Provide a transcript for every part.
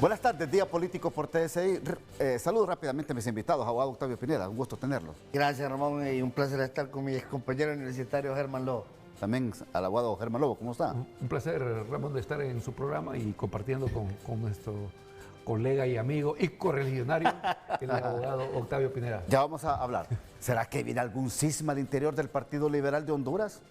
Buenas tardes, Día Político por TSI. Saludo rápidamente a mis invitados, abogado Octavio Pineda, un gusto tenerlo. Gracias, Ramón, y un placer estar con mi compañero universitario Germán Lobo. También al abogado Germán Lobo, ¿cómo está? Un placer, Ramón, de estar en su programa y compartiendo con nuestro colega y amigo y correligionario, el abogado Octavio Pineda. Ya vamos a hablar. ¿Será que viene algún cisma al interior del Partido Liberal de Honduras?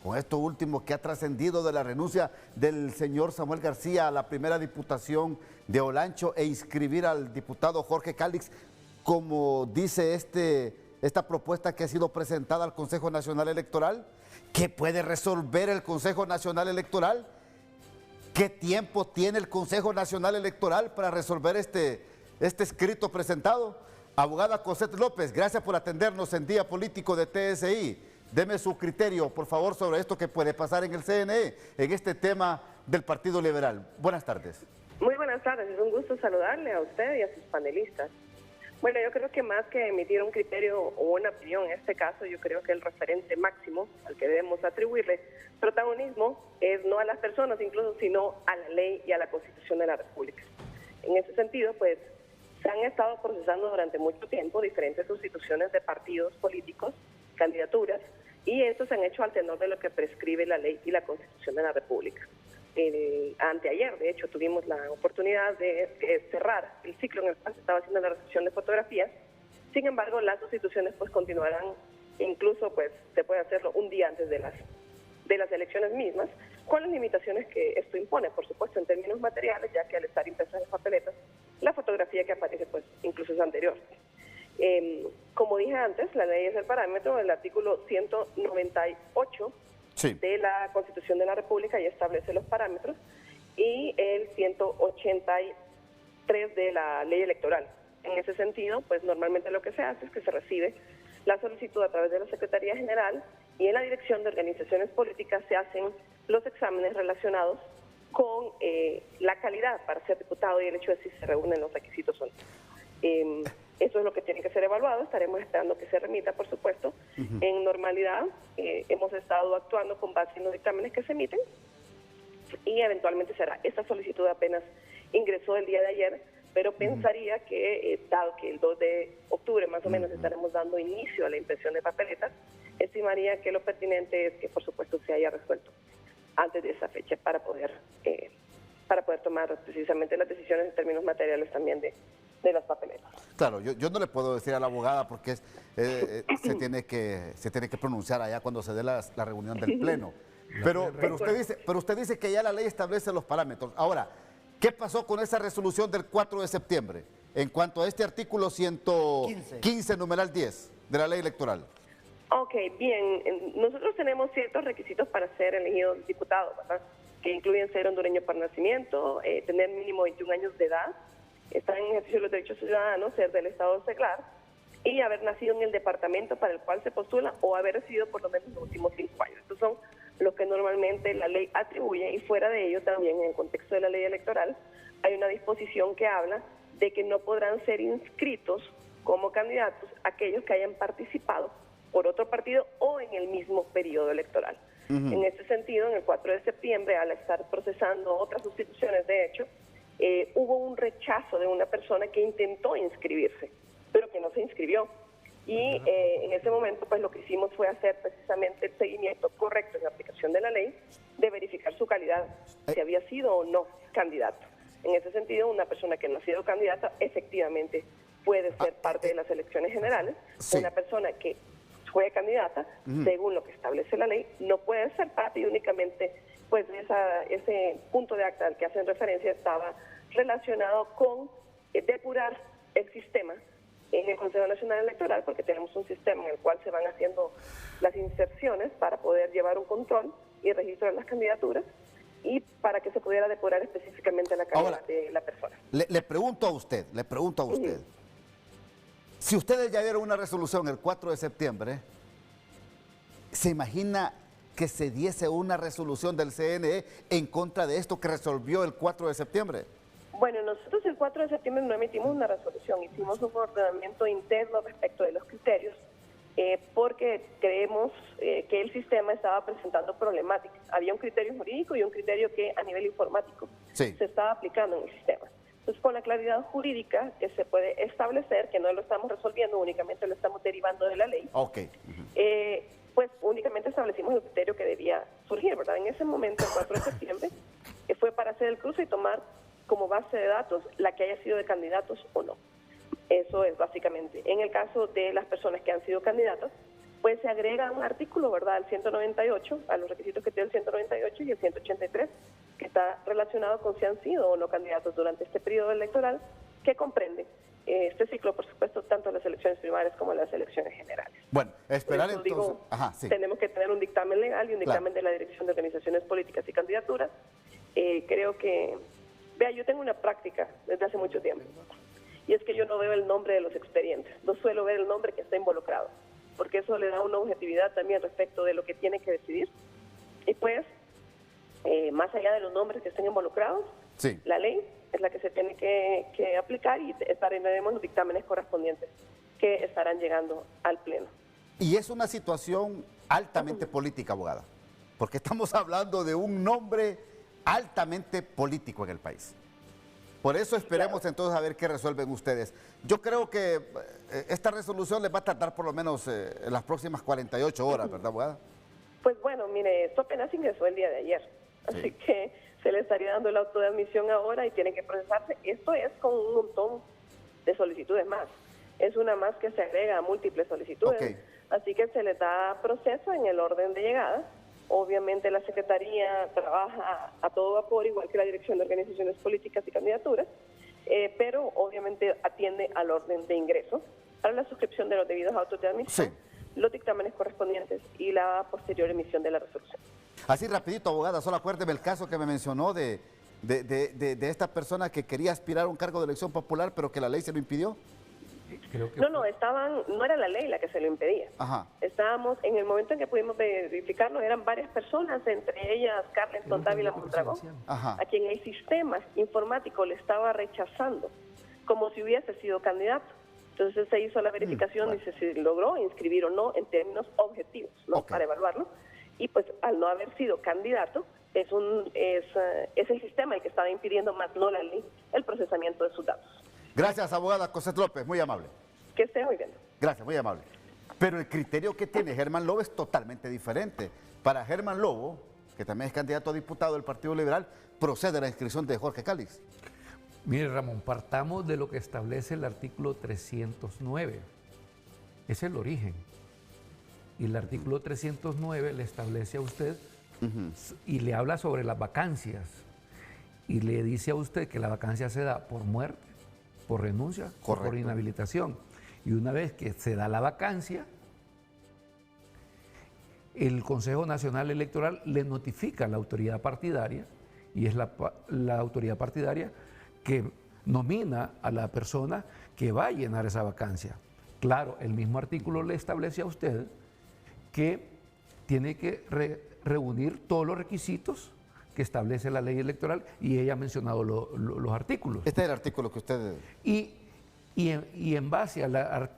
Con esto último que ha trascendido de la renuncia del señor Samuel García a la primera diputación de Olancho e inscribir al diputado Jorge Cálix, como dice esta propuesta que ha sido presentada al Consejo Nacional Electoral. ¿Qué puede resolver el Consejo Nacional Electoral? ¿Qué tiempo tiene el Consejo Nacional Electoral para resolver este escrito presentado? Abogada Cosette López, gracias por atendernos en Día Político de TSI. Deme su criterio, por favor, sobre esto que puede pasar en el CNE, en este tema del Partido Liberal. Buenas tardes. Muy buenas tardes, es un gusto saludarle a usted y a sus panelistas. Bueno, yo creo que más que emitir un criterio o una opinión en este caso, yo creo que el referente máximo al que debemos atribuirle protagonismo es no a las personas incluso, sino a la ley y a la Constitución de la República. En ese sentido, pues, se han estado procesando durante mucho tiempo diferentes sustituciones de partidos políticos, candidaturas, y estos se han hecho al tenor de lo que prescribe la ley y la Constitución de la República. Anteayer, de hecho, tuvimos la oportunidad de cerrar el ciclo en el cual se estaba haciendo la recepción de fotografías. Sin embargo, las sustituciones pues continuarán, incluso pues se puede hacerlo un día antes de las elecciones mismas, con las limitaciones que esto impone, por supuesto, en términos materiales, ya que al estar impresas en papeletas, la fotografía que aparece pues incluso es anterior. Como dije antes, la ley es el parámetro del artículo 198 sí, de la Constitución de la República y establece los parámetros, y el 183 de la ley electoral. En ese sentido, pues normalmente lo que se hace es que se recibe la solicitud a través de la Secretaría General, y en la Dirección de Organizaciones Políticas se hacen los exámenes relacionados con la calidad para ser diputado y el hecho de si se reúnen los requisitos o no. Eso es lo que tiene que ser evaluado. Estaremos esperando que se remita, por supuesto. En normalidad, hemos estado actuando con base en los dictámenes que se emiten y eventualmente será. Esta solicitud apenas ingresó el día de ayer, pero pensaría que, dado que el 2 de octubre más o menos estaremos dando inicio a la impresión de papeletas, estimaría que lo pertinente es que, por supuesto, se haya resuelto antes de esa fecha para poder tomar precisamente las decisiones en términos materiales también de las papeletas. Claro, yo no le puedo decir a la abogada porque se tiene que pronunciar allá cuando se dé la reunión del Pleno. Pero usted dice que ya la ley establece los parámetros. Ahora, ¿qué pasó con esa resolución del 4 de septiembre en cuanto a este artículo 115, numeral 10 de la ley electoral? Ok, bien. Nosotros tenemos ciertos requisitos para ser elegidos diputados, ¿verdad? Que incluyen ser hondureño por nacimiento, tener mínimo 21 años de edad, estar en ejercicio de los derechos ciudadanos, ser del estado de Seglar y haber nacido en el departamento para el cual se postula o haber residido por lo menos los últimos 5 años. Estos son los que normalmente la ley atribuye, y fuera de ello también en el contexto de la ley electoral hay una disposición que habla de que no podrán ser inscritos como candidatos aquellos que hayan participado por otro partido o en el mismo periodo electoral. En este sentido, en el 4 de septiembre, al estar procesando otras sustituciones, de hecho, hubo un rechazo de una persona que intentó inscribirse, pero que no se inscribió. Y en ese momento, pues lo que hicimos fue hacer precisamente el seguimiento correcto en la aplicación de la ley, de verificar su calidad, si había sido o no candidato. En ese sentido, una persona que no ha sido candidata, efectivamente puede ser parte de las elecciones generales. Sí. Una persona que fue candidata, según lo que establece la ley, no puede ser parte, y únicamente pues ese punto de acta al que hacen referencia estaba relacionado con depurar el sistema en el Consejo Nacional Electoral, porque tenemos un sistema en el cual se van haciendo las inserciones para poder llevar un control y registro de las candidaturas, y para que se pudiera depurar específicamente la calidad de la persona. Le pregunto a usted, si ustedes ya dieron una resolución el 4 de septiembre, ¿se imagina que se diese una resolución del CNE en contra de esto que resolvió el 4 de septiembre? Bueno, nosotros el 4 de septiembre no emitimos una resolución, hicimos un ordenamiento interno respecto de los criterios, porque creemos que el sistema estaba presentando problemáticas. Había un criterio jurídico y un criterio que a nivel informático se estaba aplicando en el sistema. Entonces, con la claridad jurídica que se puede establecer, que no lo estamos resolviendo, únicamente lo estamos derivando de la ley, Ok. pues únicamente establecimos el criterio que debía surgir, ¿verdad? En ese momento, el 4 de septiembre, fue para hacer el cruce y tomar como base de datos la que haya sido de candidatos o no. Eso es básicamente. En el caso de las personas que han sido candidatas, pues se agrega un artículo, ¿verdad?, al 198, a los requisitos que tiene el 198 y el 183, que está relacionado con si han sido o no candidatos durante este periodo electoral, que comprende este ciclo, por supuesto, tanto las elecciones primarias como las elecciones generales. Bueno, esperar Por eso entonces. digo, Ajá, sí. tenemos que tener un dictamen legal y un dictamen de la Dirección de Organizaciones Políticas y Candidaturas. Creo que, vea, yo tengo una práctica desde hace mucho tiempo, y es que yo no veo el nombre de los expedientes, no suelo ver el nombre que está involucrado, porque eso le da una objetividad también respecto de lo que tiene que decidir. Y pues, más allá de los nombres que estén involucrados, Sí. la ley es la que se tiene que aplicar y estaremos los dictámenes correspondientes que estarán llegando al Pleno. Y es una situación altamente política, abogada, porque estamos hablando de un nombre altamente político en el país. Por eso esperemos entonces a ver qué resuelven ustedes. Yo creo que esta resolución les va a tardar por lo menos en las próximas 48 horas, ¿verdad, abogada? Pues bueno, mire, esto apenas ingresó el día de ayer, así que se le estaría dando el auto de admisión ahora y tiene que procesarse. Esto es con un montón de solicitudes más. Es una más que se agrega a múltiples solicitudes. Ok. Así que se le da proceso en el orden de llegada. Obviamente la Secretaría trabaja a todo vapor, igual que la Dirección de Organizaciones Políticas y Candidaturas, pero obviamente atiende al orden de ingreso para la suscripción de los debidos autos de admisión, los dictámenes correspondientes y la posterior emisión de la resolución. Así rapidito, abogada, solo acuérdeme el caso que me mencionó de esta persona que quería aspirar a un cargo de elección popular, pero que la ley se lo impidió. Creo que No era la ley la que se lo impedía. Ajá. Estábamos, en el momento en que pudimos verificarlo, eran varias personas, entre ellas Carlenton Dávila Mondragón, Ajá. a quien el sistema informático le estaba rechazando, como si hubiese sido candidato. Entonces se hizo la verificación y se logró inscribir o no en términos objetivos, ¿no? Ok. Para evaluarlo. Y pues al no haber sido candidato, es el sistema el que estaba impidiendo, más no la ley, el procesamiento de sus datos. Gracias, abogada Cosette López, muy amable. Que esté muy bien. Gracias, muy amable. Pero el criterio que tiene Germán Lobo es totalmente diferente. Para Germán Lobo, que también es candidato a diputado del Partido Liberal, procede la inscripción de Jorge Calix. Mire, Ramón, partamos de lo que establece el artículo 309. Es el origen. Y el artículo 309 le establece a usted y le habla sobre las vacancias. Y le dice a usted que la vacancia se da por muerte, por renuncia o por Correcto. inhabilitación. Y una vez que se da la vacancia, el Consejo Nacional Electoral le notifica a la autoridad partidaria, y es la autoridad partidaria que nomina a la persona que va a llenar esa vacancia. Claro, el mismo artículo le establece a usted que tiene que reunir todos los requisitos que establece la ley electoral, y ella ha mencionado los artículos. Este es el artículo que usted... Y en base a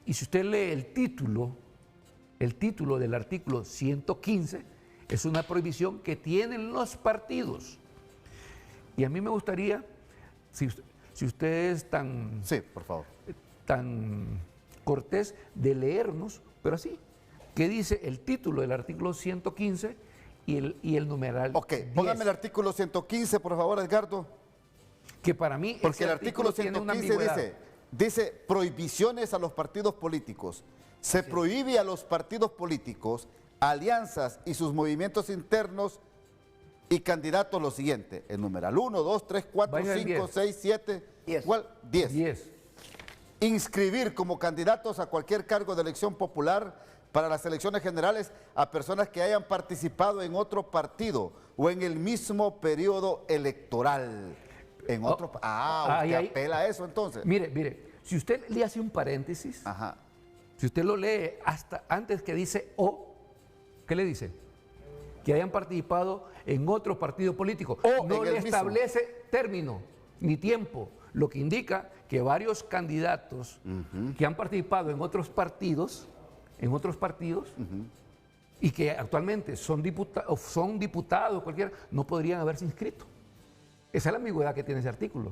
y si usted lee el título del artículo 115, es una prohibición que tienen los partidos. Y a mí me gustaría, si usted es tan Sí, por favor. cortés de leernos, pero así, ¿qué dice el título del artículo 115 y el numeral Ok, 10? póngame el artículo 115, por favor, Edgardo. Que para mí Porque ese el artículo tiene una 115 ambigüedad. dice prohibiciones a los partidos políticos. Se prohíbe a los partidos políticos, alianzas y sus movimientos internos y candidatos lo siguiente. El numeral 1, 2, 3, 4, Vaya el 5, 10. 6, 7, 10. igual 10. 10. Inscribir como candidatos a cualquier cargo de elección popular para las elecciones generales a personas que hayan participado en otro partido o en el mismo periodo electoral. En otro... usted ahí. apela a eso entonces. Mire, si usted le hace un paréntesis, Ajá. si usted lo lee hasta antes que dice o, ¿qué le dice? Que hayan participado en otro partido político. O no en le el mismo. establece término ni tiempo, lo que indica que varios candidatos que han participado en otros partidos, y que actualmente son diputados, cualquiera, no podrían haberse inscrito. Esa es la ambigüedad que tiene ese artículo.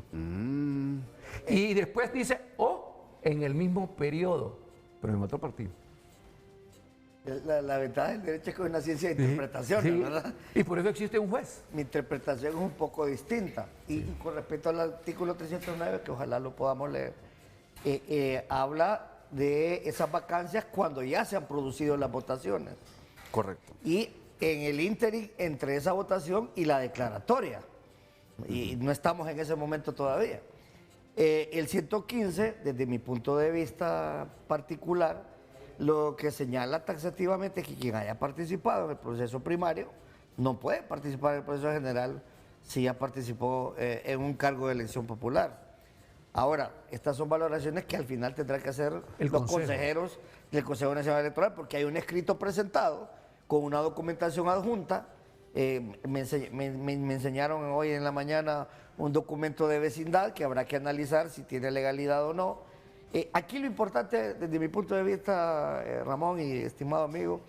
Y después dice, o en el mismo periodo, pero en otro partido. La ventaja del derecho es que es una ciencia de interpretación, Sí, ¿verdad? y por eso existe un juez. Mi interpretación es un poco distinta. Y con respecto al artículo 309, que ojalá lo podamos leer, habla de esas vacancias cuando ya se han producido las votaciones. Correcto. Y en el ínterin entre esa votación y la declaratoria. Y no estamos en ese momento todavía. El 115, desde mi punto de vista particular, lo que señala taxativamente es que quien haya participado en el proceso primario no puede participar en el proceso general si ya participó en un cargo de elección popular. Ahora, estas son valoraciones que al final tendrán que hacer los consejeros del Consejo Nacional Electoral, porque hay un escrito presentado con una documentación adjunta. Me enseñaron hoy en la mañana un documento de vecindad que habrá que analizar si tiene legalidad o no. Aquí lo importante, desde mi punto de vista, Ramón y estimado amigo,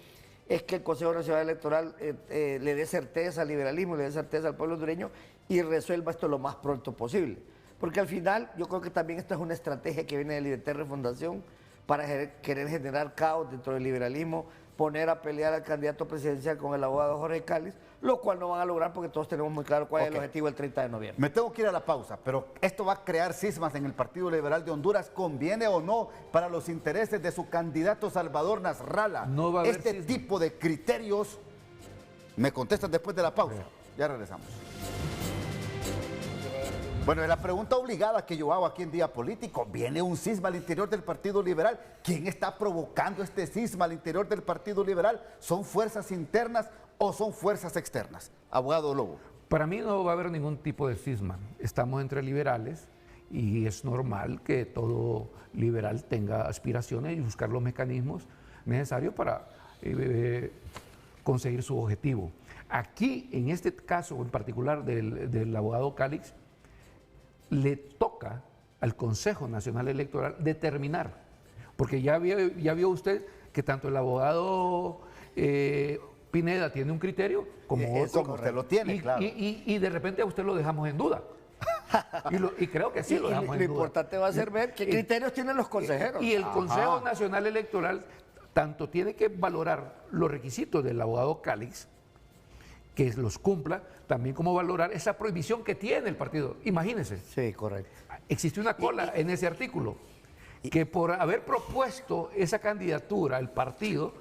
es que el Consejo Nacional Electoral le dé certeza al liberalismo, le dé certeza al pueblo hondureño y resuelva esto lo más pronto posible. Porque al final yo creo que también esta es una estrategia que viene de Libertad y Refundación para querer generar caos dentro del liberalismo, poner a pelear al candidato presidencial con el abogado Jorge Cáliz, lo cual no van a lograr porque todos tenemos muy claro cuál es el objetivo el 30 de noviembre. Me tengo que ir a la pausa, pero esto va a crear cismas en el Partido Liberal de Honduras. ¿Conviene o no para los intereses de su candidato Salvador Nasralla? No va a haber este cismas. tipo de criterios. Me contestan después de la pausa. Ya regresamos. Bueno, es la pregunta obligada que yo hago aquí en Día Político. ¿Viene un cisma al interior del Partido Liberal? ¿Quién está provocando este cisma al interior del Partido Liberal? ¿Son fuerzas internas o son fuerzas externas? Abogado Lobo. Para mí no va a haber ningún tipo de cisma. Estamos entre liberales y es normal que todo liberal tenga aspiraciones y buscar los mecanismos necesarios para conseguir su objetivo. Aquí, en este caso en particular del abogado Cáliz, le toca al Consejo Nacional Electoral determinar, porque ya vio usted que tanto el abogado Pineda tiene un criterio como otro. Como usted lo tiene, claro. Y de repente a usted lo dejamos en duda. Y creo que sí lo dejamos en duda. Lo importante va a ser ver qué criterios tienen los consejeros. Y el Consejo Nacional Electoral tanto tiene que valorar los requisitos del abogado Cáliz, que los cumpla, también como valorar esa prohibición que tiene el partido. Imagínense. Sí, correcto. Existe una cola en ese artículo, que por haber propuesto esa candidatura el partido,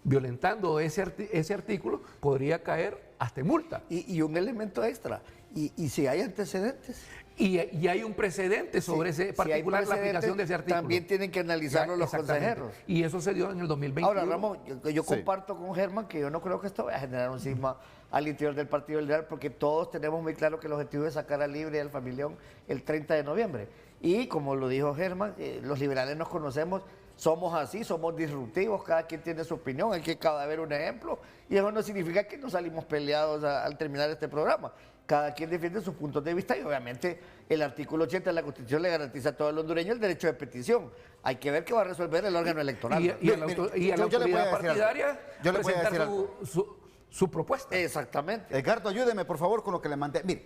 violentando ese artículo, podría caer hasta en multa. Y un elemento extra, y si hay antecedentes. Y hay un precedente sobre ese particular, la aplicación de ese artículo. También tienen que analizarlo los consejeros. Y eso se dio en el 2021. Ahora, Ramón, yo comparto con Germán que yo no creo que esto vaya a generar un cisma al interior del Partido Liberal, porque todos tenemos muy claro que el objetivo es sacar a Libre y al Familión el 30 de noviembre. Y como lo dijo Germán, los liberales nos conocemos, somos así, somos disruptivos, cada quien tiene su opinión, hay que haber un ejemplo, y eso no significa que nos salimos peleados al terminar este programa. Cada quien defiende sus puntos de vista y obviamente el artículo 80 de la Constitución le garantiza a todo el hondureño el derecho de petición. Hay que ver qué va a resolver el órgano electoral. Y a la autoridad partidaria presentar su propuesta. Exactamente. Edgardo, ayúdeme por favor con lo que le mandé. Mire,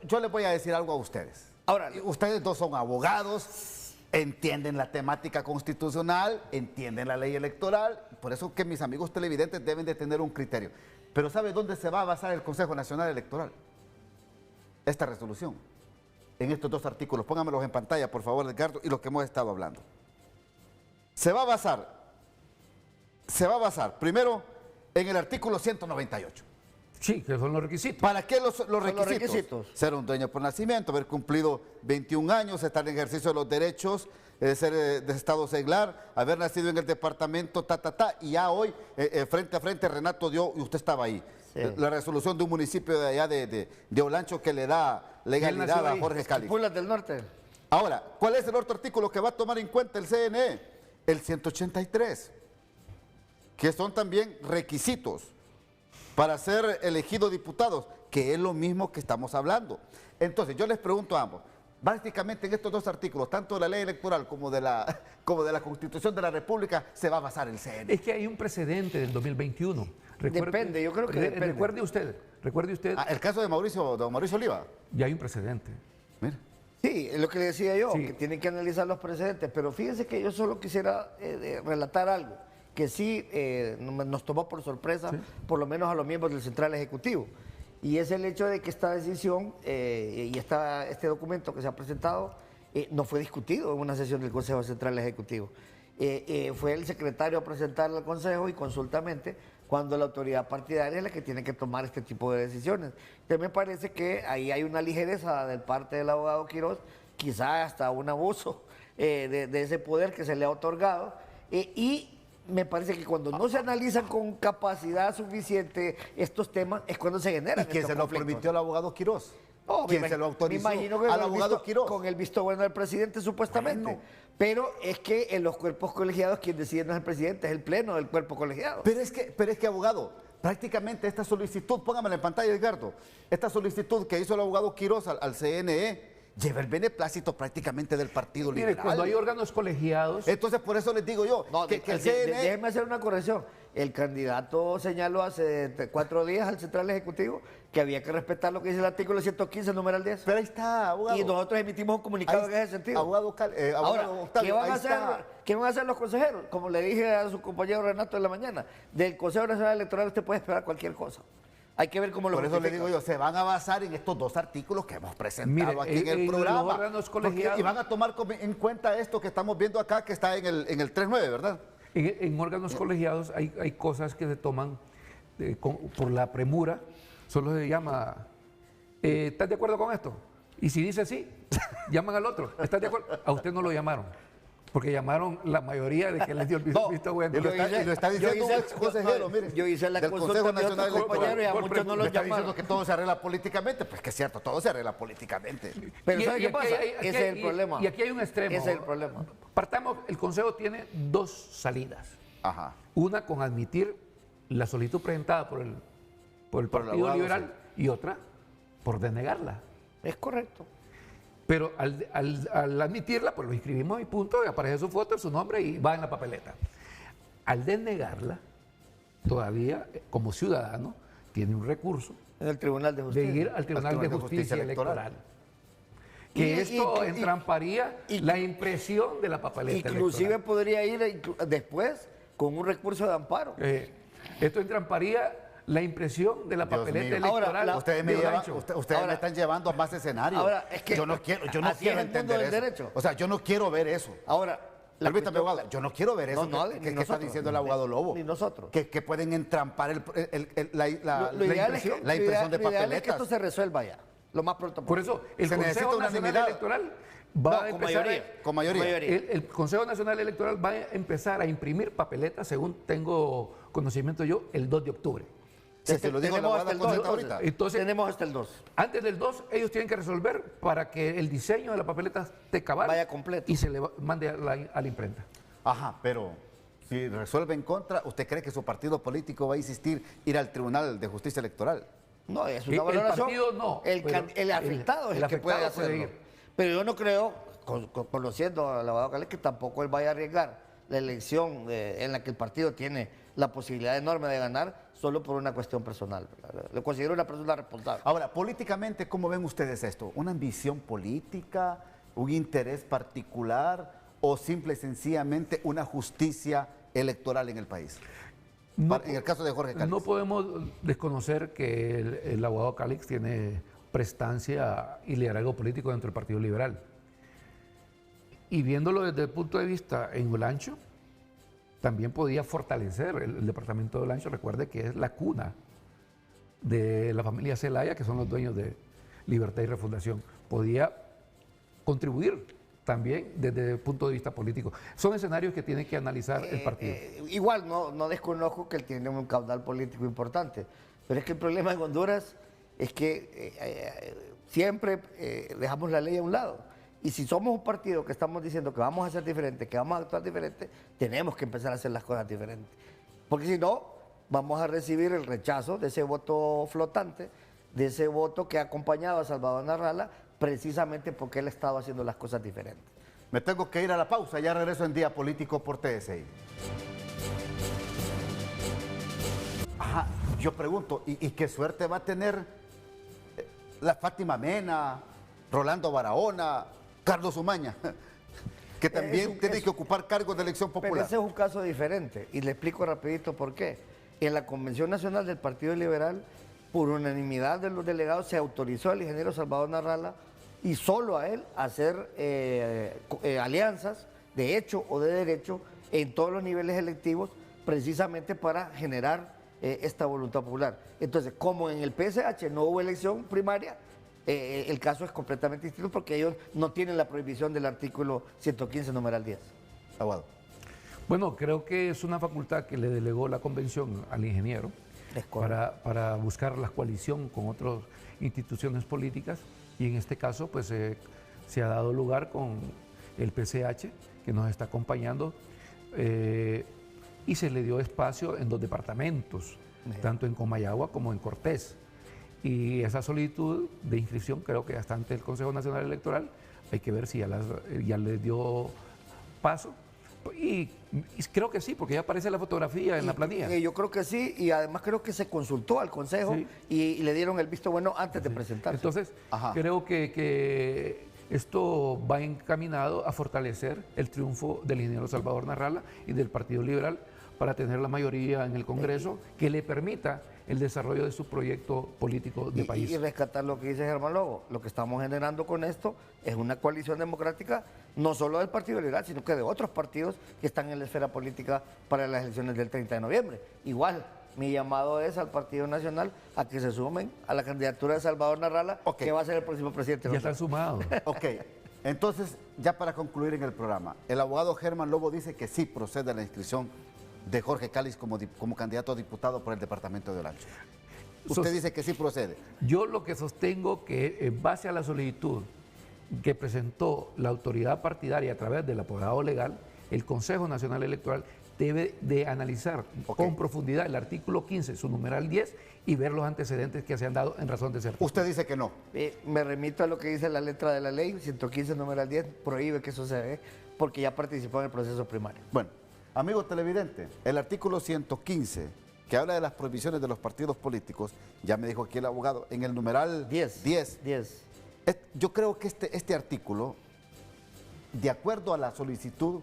yo les voy a decir algo a ustedes. Ahora, ustedes dos son abogados, entienden la temática constitucional, entienden la ley electoral, por eso que mis amigos televidentes deben de tener un criterio. Pero ¿sabe dónde se va a basar el Consejo Nacional Electoral? Esta resolución, en estos dos artículos. Póngamelos en pantalla, por favor, Edgardo, y lo que hemos estado hablando. Se va a basar primero en el artículo 198. Sí, que son los requisitos. ¿Para qué los requisitos? requisitos? Ser un dueño por nacimiento, haber cumplido 21 años, estar en ejercicio de los derechos, ser de estado seglar, haber nacido en el departamento, y ya hoy, frente a frente, Renato dio, y usted estaba ahí, sí, la resolución de un municipio de allá de Olancho que le da legalidad a Jorge Cáliz. Pulas del Norte. Ahora, ¿cuál es el otro artículo que va a tomar en cuenta el CNE? El 183, que son también requisitos para ser elegidos diputados, que es lo mismo que estamos hablando. Entonces, yo les pregunto a ambos, prácticamente en estos dos artículos, tanto de la ley electoral como de la Constitución de la República, se va a basar el CNE. Es que hay un precedente del 2021. Depende, yo creo que depende. Recuerde usted, El caso de Mauricio Oliva. ya hay un precedente. Mira. Sí, es lo que le decía yo, Sí. que tienen que analizar los precedentes, pero fíjense que yo solo quisiera relatar algo que sí nos tomó por sorpresa, por lo menos a los miembros del Central Ejecutivo, y es el hecho de que esta decisión y este documento que se ha presentado no fue discutido en una sesión del Consejo Central Ejecutivo. Fue el secretario a presentarlo al Consejo y consultamente cuando la autoridad partidaria es la que tiene que tomar este tipo de decisiones. Entonces me parece que ahí hay una ligereza de parte del abogado Quiroz, quizás hasta un abuso de ese poder que se le ha otorgado, y me parece que cuando no se analizan con capacidad suficiente estos temas es cuando se generan ¿Y quién estos se lo conflictos. permitió al abogado Quiroz? No, ¿Quién se lo autorizó me imagino que al abogado Quiroz? con el visto bueno del presidente, supuestamente. Bueno. Pero es que en los cuerpos colegiados quien decide no es el presidente, es el pleno del cuerpo colegiado. Pero es que, abogado, prácticamente esta solicitud, póngamela en pantalla, Edgardo, esta solicitud que hizo el abogado Quiroz al CNE lleva el beneplácito prácticamente del Partido Mire, Liberal. cuando hay órganos colegiados, Entonces, por eso les digo yo, No, que el CNE... déjeme hacer una corrección. El candidato señaló hace 4 días al Central Ejecutivo que había que respetar lo que dice el artículo 115, numeral 10. Pero ahí está, abogado. Y nosotros emitimos un comunicado Ahí en ese sentido. Abogado Ahora, Octavio, ¿qué van, ahí a hacer, está. ¿qué van a hacer los consejeros? Como le dije a su compañero Renato en la mañana, del Consejo Nacional Electoral usted puede esperar cualquier cosa. Hay que ver cómo lo Por eso le justifica. digo yo, se van a basar en estos dos artículos que hemos presentado Mire, aquí en el en los programa. órganos Porque- colegiados- y van a tomar en cuenta esto que estamos viendo acá, que está en el 3.9, ¿verdad? en órganos colegiados hay cosas que se toman por la premura, solo se llama, ¿estás de acuerdo con esto? Y si dice sí, llaman al otro, ¿estás de acuerdo? A usted no lo llamaron, porque llamaron la mayoría de que les dio el visto bueno. Y lo está diciendo un ex consejero, mire. Yo hice la del consulta Consejo de otros Nacional Electoral. compañeros y a muchos no Me los está llamaron. diciendo que todo se arregla políticamente, pues que es cierto, todo se arregla políticamente. Pero Y- ¿sabe y qué aquí pasa? aquí Ese es el problema. Y aquí hay un extremo. Ese es el problema. Partamos, el Consejo tiene dos salidas. Ajá. Una con admitir la solicitud presentada por el Por el Partido abogado, Liberal y otra por denegarla. Es correcto. Pero al admitirla, pues lo inscribimos y punto, y aparece su foto, su nombre y va en la papeleta. Al denegarla, todavía como ciudadano tiene un recurso En el Tribunal de de Justicia. ir al Tribunal de Justicia Electoral. Que Y- esto y- entramparía y- la impresión de la papeleta Inclusive electoral. podría ir después con un recurso de amparo. Esto entramparía la impresión de la Dios papeleta mío. Ahora, electoral. Ustedes me, de llevan- Rancho. ustedes Ahora- me están llevando a más escenarios. Ahora, es que yo no quiero así es el mundo entender del eso. derecho. O sea, yo no quiero ver eso. Ahora, la Permítame, cuestión- abogado, yo no quiero ver eso No, que ni está nosotros. diciendo el abogado Lobo. Ni nosotros. Que pueden entrampar la Lo ideal es que- impresión, la impresión de lo ideal es que papeletas. esto se resuelva ya, lo más pronto Por posible. eso, el Se necesita Consejo Nacional unanimidad. Electoral No, va a con empezar mayoría. Con mayoría. El Consejo Nacional Electoral va a empezar a imprimir papeletas, según tengo conocimiento yo, el 2 de octubre. Sí, se lo digo a la Tenemos abogada hasta el Concepta 2, ahorita. Entonces, Tenemos hasta el 2. antes del 2, ellos tienen que resolver para que el diseño de la papeleta esté cabal. Vaya completo. Y se le mande a la imprenta. Ajá, pero si resuelve en contra, ¿usted cree que su partido político va a insistir ir al Tribunal de Justicia Electoral? No, es El una valoración. partido no, El, pero el afectado es el que puede afectado puede hacerlo. ir. Pero yo no creo, conociendo al abogado Calés, que tampoco él vaya a arriesgar la elección en la que el partido tiene la posibilidad enorme de ganar solo por una cuestión personal. Lo considero una persona responsable. Ahora, políticamente, ¿cómo ven ustedes esto? ¿Una ambición política, un interés particular o simple y sencillamente una justicia electoral en el país? En el caso de Jorge Calix. No podemos desconocer que el abogado Calix tiene prestancia y liderazgo político dentro del Partido Liberal. Y viéndolo desde el punto de vista en Olancho, también podía fortalecer el departamento de Olancho. Recuerde que es la cuna de la familia Zelaya, que son los dueños de Libertad y Refundación. Podía contribuir también desde el punto de vista político. Son escenarios que tiene que analizar el partido. Igual no desconozco que él tiene un caudal político importante, pero es que el problema en Honduras es que siempre dejamos la ley a un lado. Y si somos un partido que estamos diciendo que vamos a ser diferentes, que vamos a actuar diferente, tenemos que empezar a hacer las cosas diferentes. Porque si no, vamos a recibir el rechazo de ese voto flotante, de ese voto que ha acompañado a Salvador Narrala precisamente porque él ha estado haciendo las cosas diferentes. Me tengo que ir a la pausa, ya regreso en Día Político por TSI. Ajá, yo pregunto, ¿y qué suerte va a tener la Fátima Mena, Rolando Barahona, Carlos Umaña, que también tienen que ocupar cargos de elección Pero popular? ese es un caso diferente y le explico rapidito por qué. En la Convención Nacional del Partido Liberal, por unanimidad de los delegados, se autorizó al ingeniero Salvador Narrala y solo a él hacer alianzas de hecho o de derecho en todos los niveles electivos, precisamente para generar esta voluntad popular. Entonces, como en el PSH no hubo elección primaria, el caso es completamente distinto porque ellos no tienen la prohibición del artículo 115, numeral 10. Aguado. Bueno, creo que es una facultad que le delegó la convención al ingeniero Es correcto. para buscar la coalición con otras instituciones políticas y en este caso pues se ha dado lugar con el PCH que nos está acompañando y se le dio espacio en 2 departamentos, tanto en Comayagua como en Cortés. Y esa solicitud de inscripción creo que ya está ante el Consejo Nacional Electoral, hay que ver si ya le dio paso. Y creo que sí, porque ya aparece la fotografía en la planilla. Yo creo que sí, y además creo que se consultó al Consejo Sí. y le dieron el visto bueno antes de presentarse. Entonces, Ajá. creo que esto va encaminado a fortalecer el triunfo del ingeniero Salvador Narrala y del Partido Liberal para tener la mayoría en el Congreso que le permita el desarrollo de su proyecto político de país. Y rescatar lo que dice Germán Lobo. Lo que estamos generando con esto es una coalición democrática, no solo del Partido Liberal, sino que de otros partidos que están en la esfera política para las elecciones del 30 de noviembre. Igual, mi llamado es al Partido Nacional a que se sumen a la candidatura de Salvador Narrala, Ok. que va a ser el próximo presidente. Ya están sumados. Ok, entonces, ya para concluir en el programa, el abogado Germán Lobo dice que sí procede la inscripción de Jorge Cáliz como candidato a diputado por el departamento de Olancho. Usted dice que sí procede. Yo lo que sostengo que en base a la solicitud que presentó la autoridad partidaria a través del abogado legal, el Consejo Nacional Electoral debe de analizar con profundidad el artículo 15, su numeral 10, y ver los antecedentes que se han dado en razón de ser. Usted dice que no. Me remito a lo que dice la letra de la ley, 115, numeral 10, prohíbe que eso se dé, porque ya participó en el proceso primario. Bueno, amigo televidente, el artículo 115, que habla de las prohibiciones de los partidos políticos, ya me dijo aquí el abogado, en el numeral 10. 10. Yo creo que este artículo, de acuerdo a la solicitud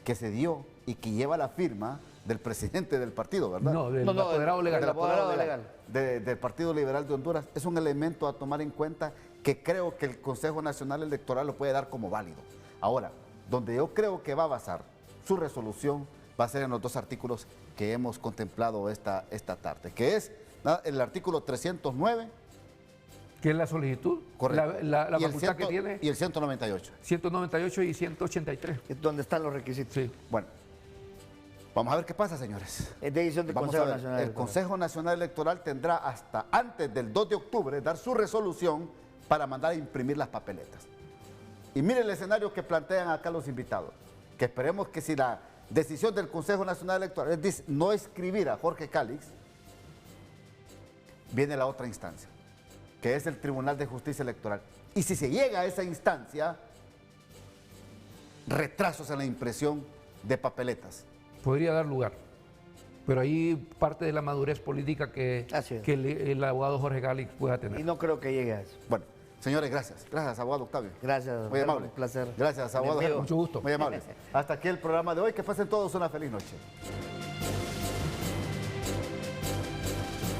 que se dio y que lleva la firma del presidente del partido, ¿verdad? No, del No, no, apoderado legal. del apoderado legal. Del Partido Liberal de Honduras, es un elemento a tomar en cuenta que creo que el Consejo Nacional Electoral lo puede dar como válido. Ahora, donde yo creo que va a basar su resolución va a ser en los 2 artículos que hemos contemplado esta tarde, que es el artículo 309, Que es la solicitud, correcto, la y el facultad que 100 tiene, y el 198. 198 y 183. Es donde están los requisitos. Sí. Bueno, vamos a ver qué pasa, señores. Es decisión del Vamos Consejo a ver, Nacional el Electoral. Consejo Nacional Electoral tendrá hasta antes del 2 de octubre dar su resolución para mandar a imprimir las papeletas. Y mire el escenario que plantean acá los invitados, que esperemos que si la decisión del Consejo Nacional Electoral es no escribir a Jorge Cáliz, viene la otra instancia, que es el Tribunal de Justicia Electoral. Y si se llega a esa instancia, retrasos en la impresión de papeletas. Podría dar lugar. Pero ahí parte de la madurez política que Así es. el abogado Jorge Cáliz pueda tener. Y no creo que llegue a eso. Bueno, señores, gracias. Gracias, abogado Octavio. Gracias. Muy amable. Un placer. Gracias, abogado. Bienvenido. Mucho gusto. Muy amables. Hasta aquí el programa de hoy. Que pasen todos una feliz noche.